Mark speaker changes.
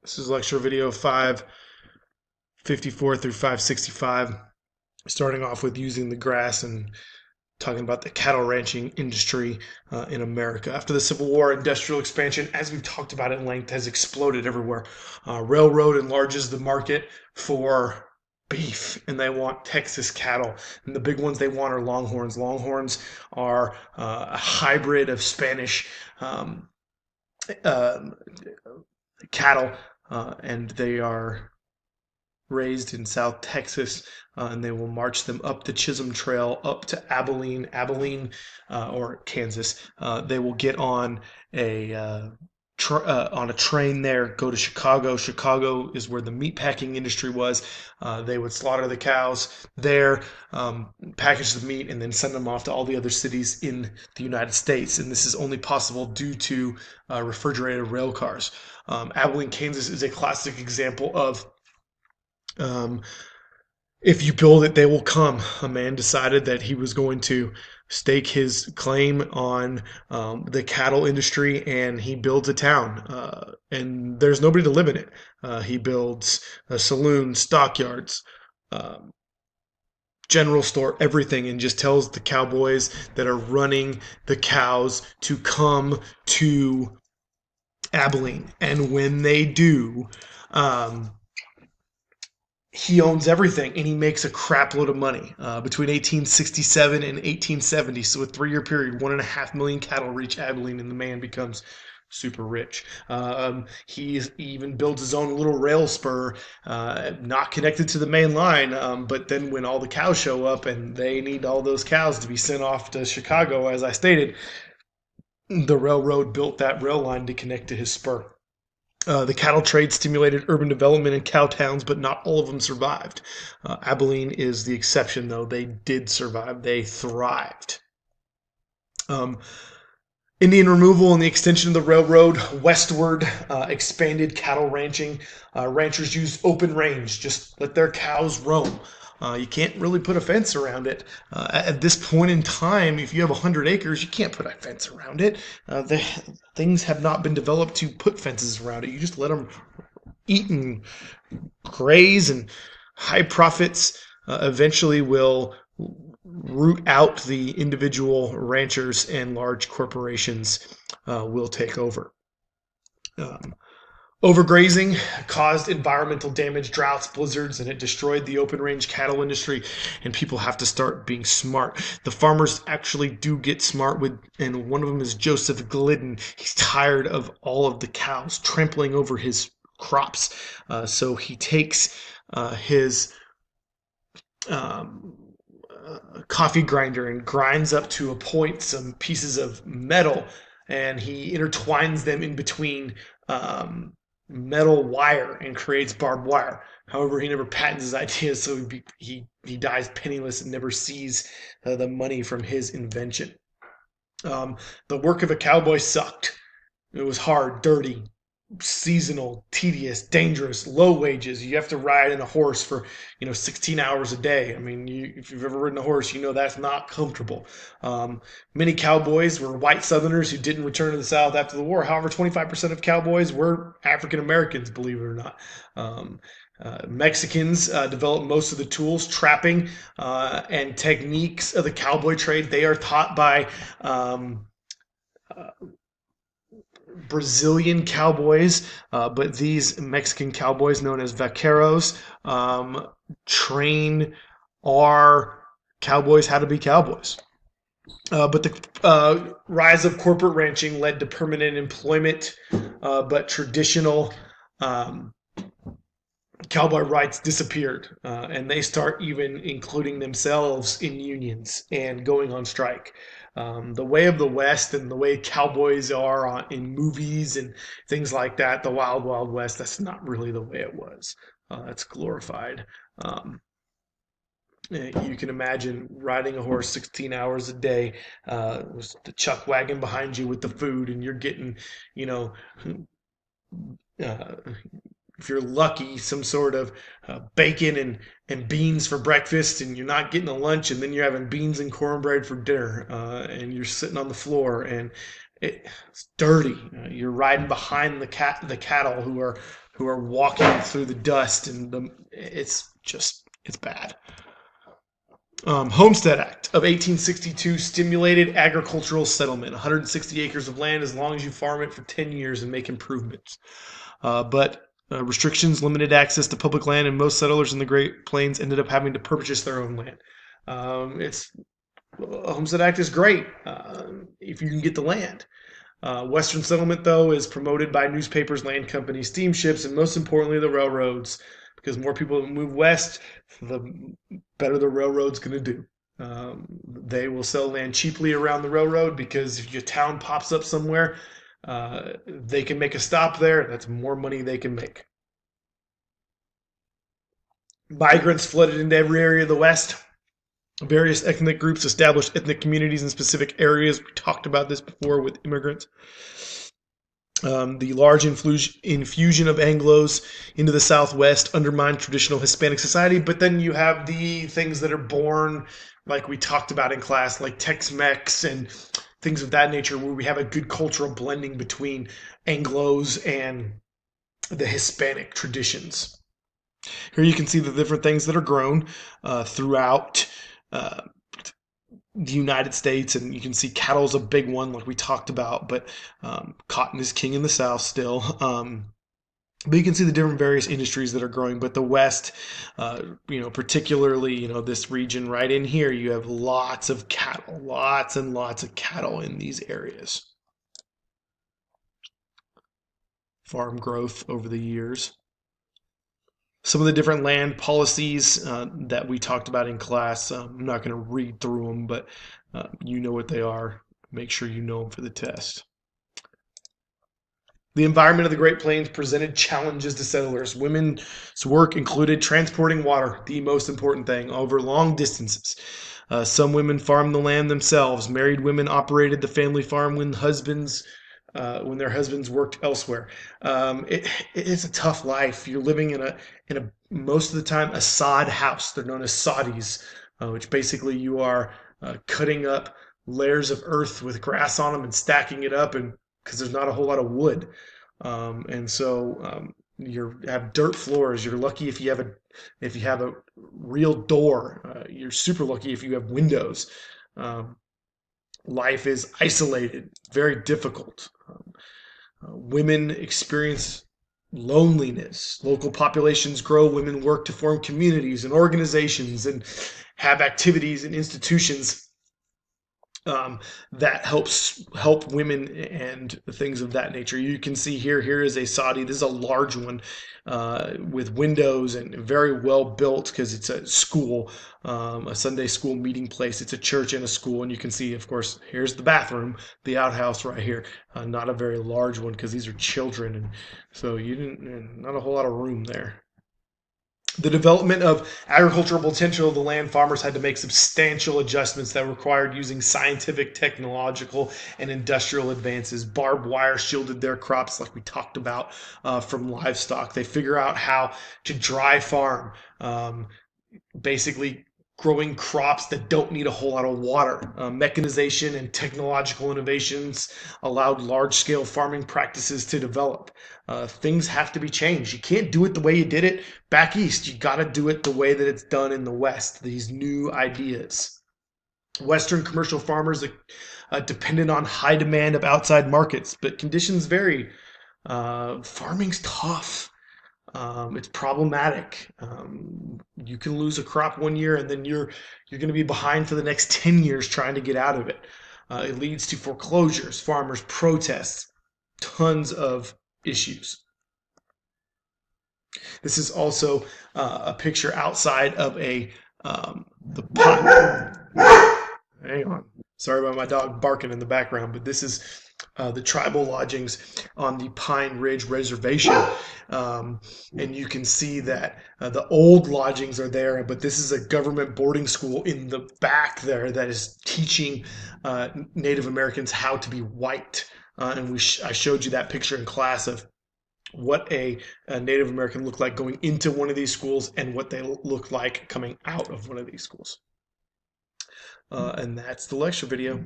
Speaker 1: This is lecture video 554 through 565, starting off with using the grass and talking about the cattle ranching industry in America. After the Civil War, industrial expansion, as we've talked about at length, has exploded everywhere. Railroad enlarges the market for beef, and they want Texas cattle. And the big ones they want are Longhorns. Longhorns are a hybrid of Spanish uh, cattle, and they are raised in South Texas, and they will march them up the Chisholm Trail up to Abilene, or Kansas. They will get on a train there, go to Chicago. Chicago is where the meatpacking industry was. They would slaughter the cows there, package the meat, and then send them off to all the other cities in the United States. And this is only possible due to refrigerated rail cars. Abilene, Kansas is a classic example of um, if you build it, they will come. A man decided that he was going to stake his claim on the cattle industry, and he builds a town. And there's nobody to live in it. He builds a saloon, stockyards, um, general store, everything, and just tells the cowboys that are running the cows to come to Abilene. And when they do, um, he owns everything, and he makes a crap load of money between 1867 and 1870. So a 3-year period, 1.5 million cattle reach Abilene, and the man becomes super rich. He even builds his own little rail spur, not connected to the main line. But then when all the cows show up and they need all those cows to be sent off to Chicago, as I stated, the railroad built that rail line to connect to his spur. The cattle trade stimulated urban development in cow towns, but not all of them survived. Abilene is the exception, though. They did survive. They thrived. Um, Indian removal and the extension of the railroad westward expanded cattle ranching. Ranchers used open range, just let their cows roam. You can't really put a fence around it. At this point in time, if you have 100 acres, you can't put a fence around it. Things have not been developed to put fences around it. You just let them eat and graze, and high profits eventually will root out the individual ranchers, and large corporations will take over. Um, Overgrazing caused environmental damage, droughts, blizzards, and it destroyed the open range cattle industry. And people have to start being smart. The farmers actually do get smart and one of them is Joseph Glidden. He's tired of all of the cows trampling over his crops, so he takes his um, coffee grinder and grinds up to a point some pieces of metal, and he intertwines them in between um, metal wire and creates barbed wire. However, he never patents his ideas, so he dies penniless and never sees the money from his invention. The work of a cowboy sucked. It was hard, dirty, seasonal, tedious, dangerous, low wages. You have to ride in a horse for 16 hours a day. I mean, if you've ever ridden a horse, you know that's not comfortable. Many cowboys were white Southerners who didn't return to the South after the war. However, 25% of cowboys were African Americans, believe it or not. Mexicans developed most of the tools, trapping, and techniques of the cowboy trade. They are taught by uh, Brazilian cowboys, but these Mexican cowboys, known as vaqueros, train our cowboys how to be cowboys. But the rise of corporate ranching led to permanent employment, but traditional um, cowboy rights disappeared, and they start even including themselves in unions and going on strike. The way of the West and the way cowboys are in movies and things like that, the Wild Wild West, that's not really the way it was. That's glorified. Um, you can imagine riding a horse 16 hours a day, with the chuck wagon behind you with the food, and you're getting, you know, uh, if you're lucky, some sort of bacon and beans for breakfast, and you're not getting a lunch, and then you're having beans and cornbread for dinner, and you're sitting on the floor, and it's dirty. You're riding behind the cattle who are who are walking through the dust, and it's bad. Homestead Act of 1862 stimulated agricultural settlement. 160 acres of land as long as you farm it for 10 years and make improvements. But restrictions limited access to public land, and most settlers in the Great Plains ended up having to purchase their own land. A Homestead Act is great if you can get the land. Western settlement, though, is promoted by newspapers, land companies, steamships, and most importantly, the railroads. Because more people move west, the better the railroad's going to do. They will sell land cheaply around the railroad because if your town pops up somewhere, they can make a stop there. That's more money they can make. Migrants flooded into every area of the West. Various ethnic groups established ethnic communities in specific areas. We talked about this before with immigrants. The large infusion of Anglos into the Southwest undermined traditional Hispanic society, but then you have the things that are born, like we talked about in class, like Tex-Mex and things of that nature, where we have a good cultural blending between Anglos and the Hispanic traditions. Here you can see the different things that are grown throughout the United States, and you can see cattle is a big one, like we talked about, but cotton is king in the South still. But you can see the different various industries that are growing. But the West, particularly, this region right in here, you have lots of cattle, lots and lots of cattle in these areas. Farm growth over the years. Some of the different land policies that we talked about in class. I'm not going to read through them, but you know what they are. Make sure you know them for the test. The environment of the Great Plains presented challenges to settlers. Women's work included transporting water, the most important thing, over long distances. Some women farmed the land themselves. Married women operated the family farm when their husbands worked elsewhere. It's a tough life. You're living in a most of the time a sod house. They're known as soddies, which basically you are cutting up layers of earth with grass on them and stacking it up, and because there's not a whole lot of wood, and so you have dirt floors. You're lucky if you have a real door. You're super lucky if you have windows. Life is isolated, very difficult. Women experience loneliness. Local populations grow. Women work to form communities and organizations and have activities and institutions that help women and things of that nature. You can see here is a soddy. This is a large one with windows and very well built because it's a school, a Sunday school meeting place. It's a church and a school, and you can see, of course, here's the bathroom, the outhouse right here. Not a very large one because these are children, and so not a whole lot of room there. The development of agricultural potential of the land, farmers had to make substantial adjustments that required using scientific, technological, and industrial advances. Barbed wire shielded their crops, like we talked about, from livestock. They figure out how to dry farm, basically growing crops that don't need a whole lot of water. Mechanization and technological innovations allowed large-scale farming practices to develop. Things have to be changed. You can't do it the way you did it back east. You got to do it the way that it's done in the West. These new ideas. Western commercial farmers depended on high demand of outside markets, but conditions vary. Farming's tough. It's problematic. You can lose a crop one year, and then you're going to be behind for the next 10 years trying to get out of it. It leads to foreclosures, farmers' protests, tons of issues. This is also a picture outside of the pot. Hang on. Sorry about my dog barking in the background, but this is the tribal lodgings on the Pine Ridge Reservation. And you can see that the old lodgings are there, but this is a government boarding school in the back there that is teaching Native Americans how to be white. And I showed you that picture in class of what a Native American looked like going into one of these schools and what they look like coming out of one of these schools. And that's the lecture video.